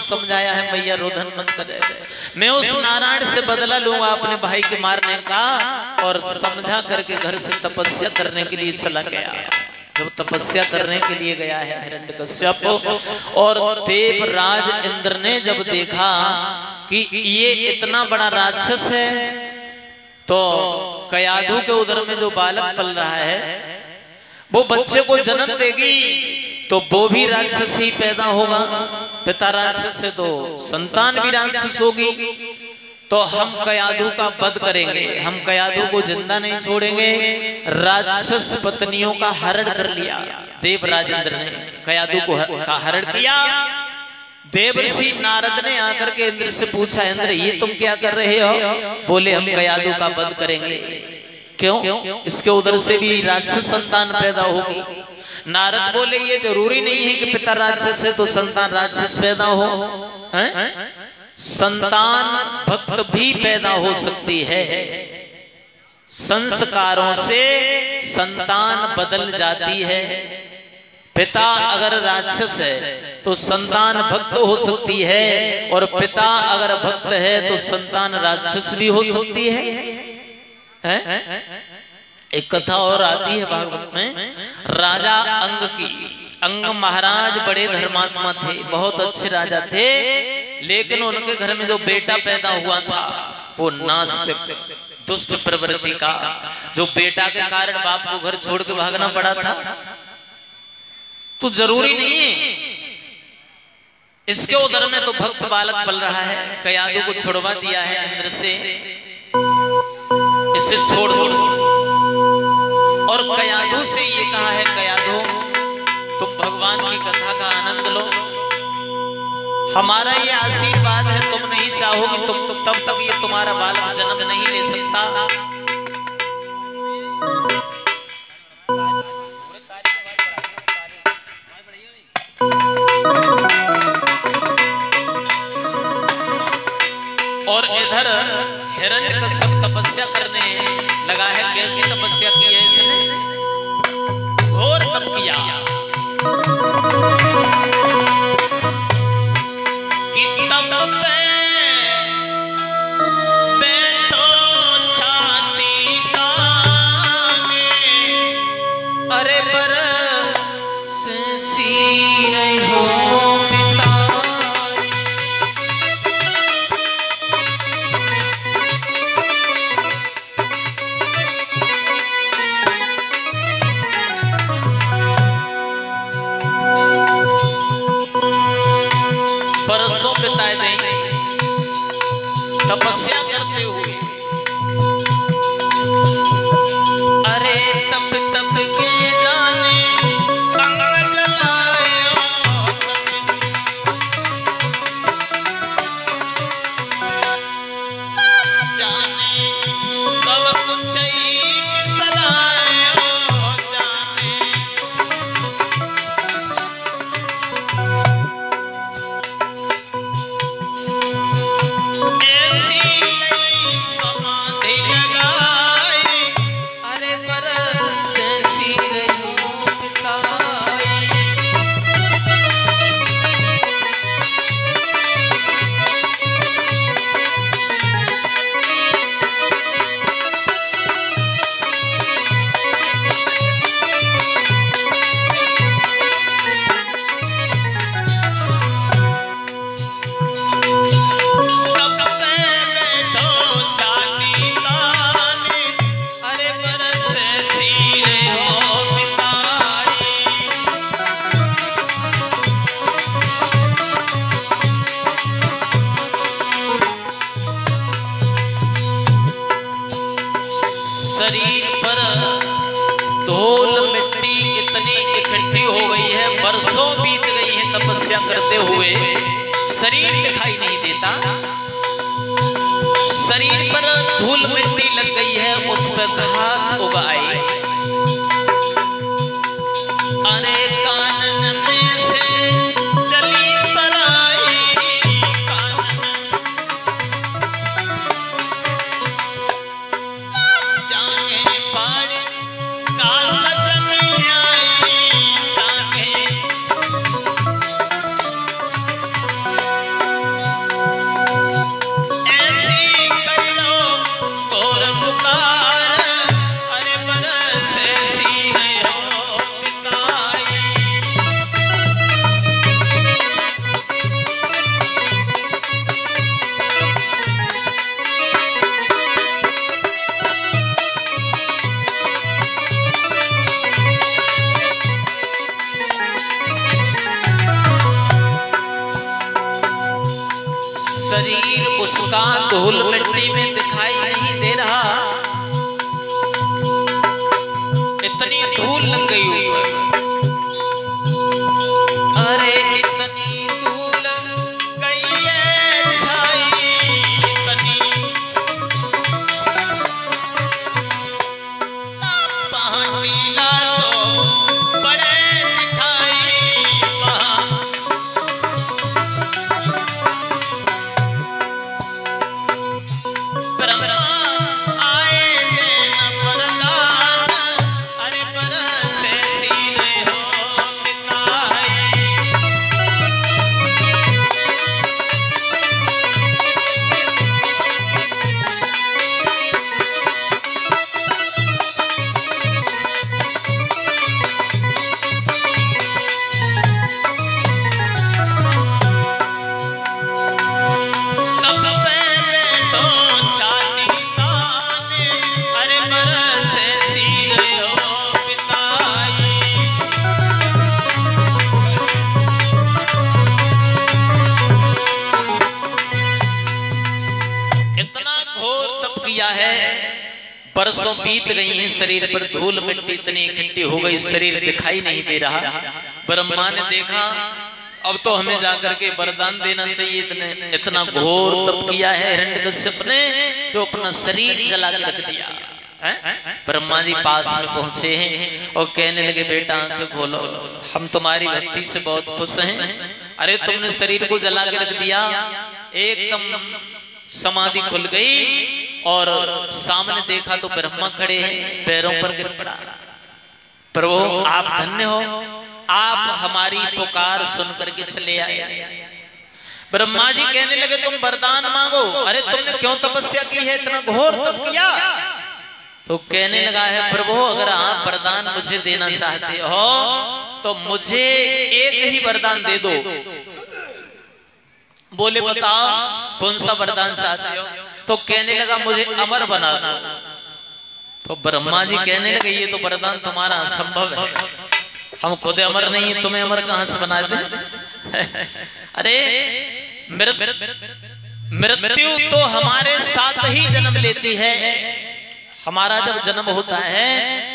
समझाया है मैया रोधन मत करे, मैं उस नारायण से बदला लूंगा अपने भाई के मारने का। और समझा करके घर से तपस्या करने के लिए चला गया। जब तपस्या करने के लिए गया है हिरण्यकश्यप, और देवराज इंद्र ने जब देखा कि ये इतना बड़ा राक्षस है, तो कयाधु के उदर में जो बालक पल रहा है वो बच्चे को जन्म देगी तो वो भी राक्षस ही पैदा होगा। पिता राक्षस है तो संतान भी राक्षस होगी। तो हम कयाधु का वध करेंगे, हम कयाधु को जिंदा नहीं छोड़ेंगे। राक्षस पत्नियों का हरण कर लिया देवराज इंद्र ने, कयाधु का हरण किया। देवर्षि नारद ने आकर के इंद्र से पूछा, इंद्र ये तुम क्या कर रहे हो? बोले हम कयाधु का वध करेंगे। क्यों? इसके उधर से भी राक्षस संतान पैदा होगी। नारद बोले ये जरूरी नहीं है कि पिता राक्षस है तो संतान राक्षस पैदा हो, संतान भक्त भी पैदा हो सकती है। संस्कारों से संतान बदल जाती है। पिता अगर राक्षस है तो संतान भक्त हो सकती है, और पिता अगर भक्त है तो संतान राक्षस भी हो सकती है। एक कथा और आती है भागवत में, राजा अंग की। अंग महाराज बड़े धर्मात्मा थे, बहुत अच्छे राजा थे, लेकिन उनके घर में जो बेटा पैदा हुआ था वो नास्तिक दुष्ट प्रवृत्ति का, जो बेटा के कारण बाप को घर छोड़ के भागना पड़ा था। तो जरूरी नहीं है, इसके उदर में तो भक्त बालक पल रहा है। कयाधु को छुड़वा दिया है इंद्र से, इसे छोड़ दो। और कयाधु से ये कहा है, कयाधु तुम भगवान की कथा का आनंद लो, हमारा ये आशीर्वाद है, तुम नहीं चाहोगे तुम तब तक ये तुम्हारा बालक जन्म नहीं ले सकता। और इधर हिरण्यकश्यप तपस्या करने लगा है। कैसी तपस्या की है इसने? घोर तप किया कि तप बैठो छाती ताने, अरे पर से सी हो तपस्या करते हुए। अरे तप तप के जाने अंग जलायो, जाने सब कुछ ही सलायो, जाने शरीर पर धूल मिट्टी इतनी इकट्ठी हो गई है, बरसों बीत गई है तपस्या करते हुए, शरीर दिखाई नहीं देता। शरीर पर धूल मिट्टी लग गई है, उस पर घास उग आई। अरे कानन में से चली सराई, जाने पाड़ी का सदन आई, जाने शरीर उसका धूल मिट्टी में दिखाई नहीं दे रहा, इतनी धूल लग गई ऊपर। अरे इतनी धूल गई है छाई, इतनी पानी लाशों बड़े दिखाई वहाँ। ब्रह्मा आए देना वरदान, अरे बरसे सीने हो पिताई। बरसों बीत गई हैं, शरीर पर धूल मिट्टी इतनी इकट्ठी हो गई, शरीर दिखाई नहीं दे रहा। ब्रह्मा ने देखा अब तो हमें जाकर के वरदान देना चाहिए, इतना घोर तप किया है हिरण्यकश्यप ने तो अपना शरीर जला के रख दिया। ब्रह्मा जी पास में पहुंचे हैं और कहने लगे बेटा आंखें खोलो, हम तुम्हारी भक्ति से बहुत खुश हैं। अरे तुमने शरीर को जला के रख दिया, एकदम समाधि खुल गई और सामने देखा तो ब्रह्मा खड़े हैं, पैरों पर गिर पड़ा। प्रभु आप धन्य हो, आप हमारी पुकार सुन करके चले आए। ब्रह्मा जी कहने लगे तुम वरदान मांगो। अरे तुमने क्यों तपस्या की है, इतना घोर तप किया? तो कहने लगा है प्रभु अगर आप वरदान मुझे देना चाहते हो तो मुझे एक ही वरदान दे दो। बोले बताओ कौन सा वरदान चाहते हो? तो कहने लगा मुझे अमर बना दो। तो ब्रह्मा जी कहने लगे ये तो वरदान तुम्हारा असंभव है, हम खुद अमर नहीं है, तुम्हें अमर कहां से बना दे? अरे मृत्यु तो हमारे साथ ही जन्म लेती है, हमारा जब जन्म होता है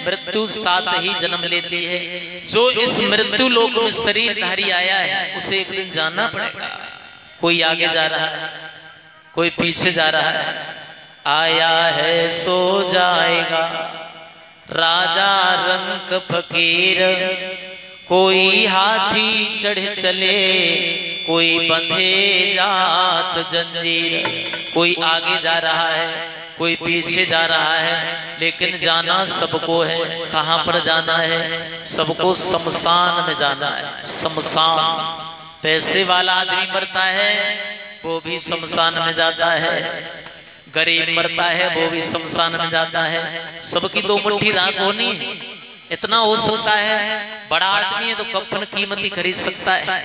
मृत्यु साथ ही जन्म लेती है। जो इस मृत्यु लोक में शरीरधारी आया है उसे एक दिन जाना पड़ेगा। कोई आगे जा रहा है, कोई पीछे जा रहा है, आया है सो जाएगा राजा रंक फकीर। कोई हाथी चढ़ चले, कोई बंधे जात जंजीर। कोई आगे जा रहा है, कोई पीछे जा रहा है, लेकिन जाना सबको है। कहां पर जाना है? सबको शमशान में जाना है। शमशान, पैसे वाला आदमी मरता है वो भी शमशान में जाता है, गरीब मरता है वो भी शमशान में जाता है। सबकी दो मुट्ठी राख होनी है, इतना हो सकता है। बड़ा आदमी है तो कफन कीमती खरीद सकता है,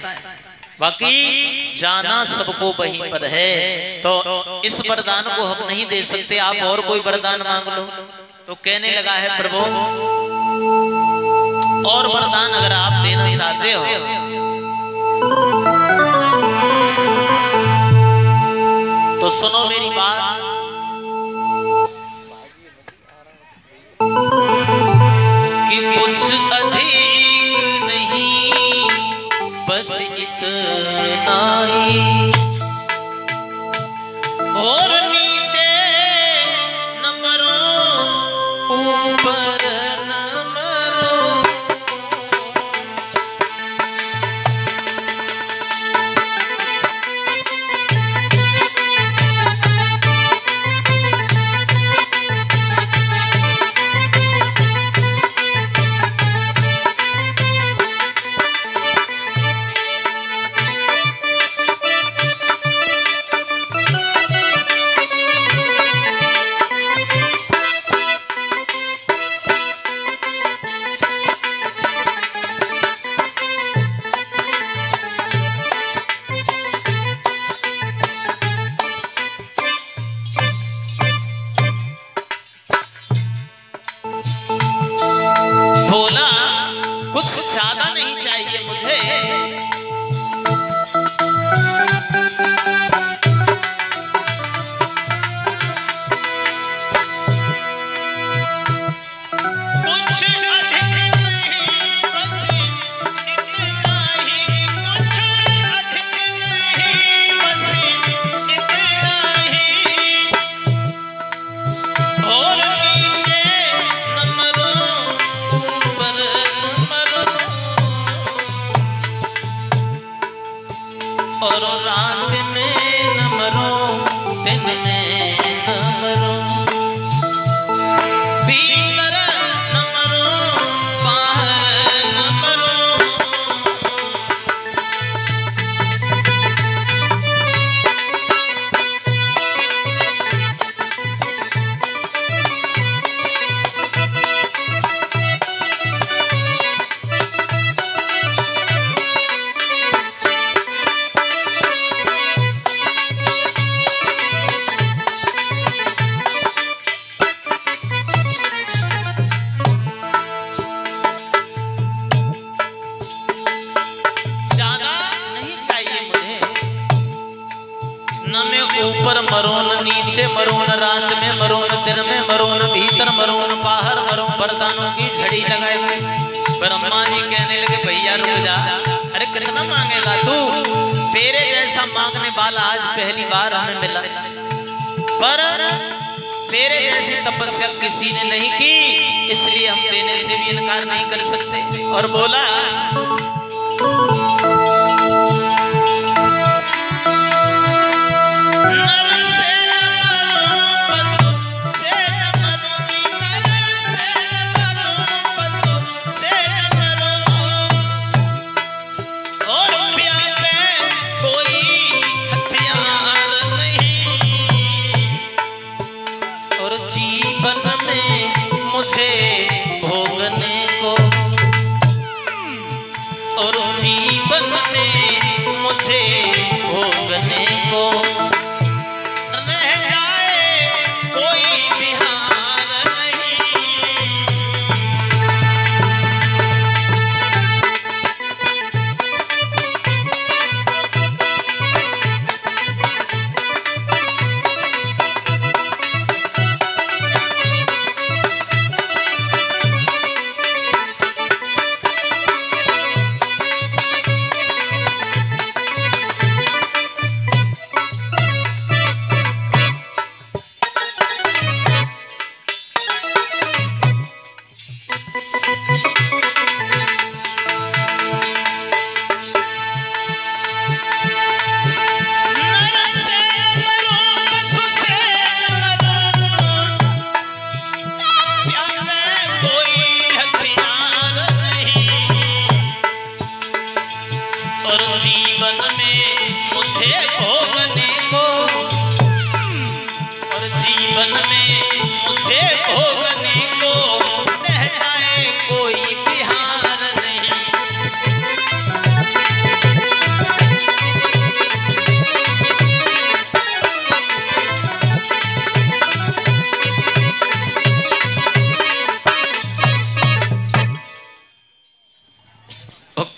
बाकी जाना सबको वहीं पर है। तो इस वरदान को हम नहीं दे सकते, आप और कोई वरदान मांग लो। तो कहने लगा है प्रभु और वरदान अगर आप देना चाहते हो तो सुनो मेरी बात। कि कुछ अधिक नहीं बस इतना ही, और नीचे न मरो ऊपर न मरो। न मैं ऊपर मरो न नीचे मरो न रात में मरो न दिन में मरो न भीतर मरो न बाहर मरो। वरदानों की झड़ी लगाए हुए ब्रह्मा जी कहने लगे भैया रुक जा, अरे कितना मांगेगा तू, तेरे जैसा मांगने वाला आज पहली बार हमें मिला, पर तेरे जैसी तपस्या किसी ने नहीं की, इसलिए हम देने से भी इनकार नहीं कर सकते। और बोला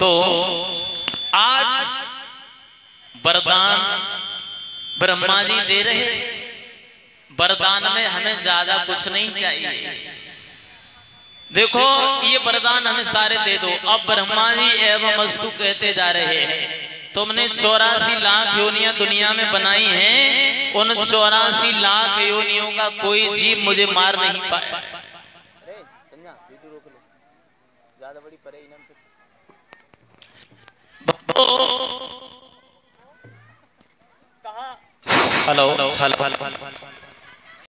तो आज वरदान ब्रह्मा जी दे रहे, वरदान में हमें ज्यादा कुछ नहीं चाहिए। देखो ये वरदान हमें सारे दे दो। अब ब्रह्मा जी एवं वस्तु कहते जा रहे हैं, तुमने 84 लाख योनियां दुनिया में बनाई हैं, उन 84 लाख योनियों का कोई जीव मुझे मार नहीं पाया। Hello hello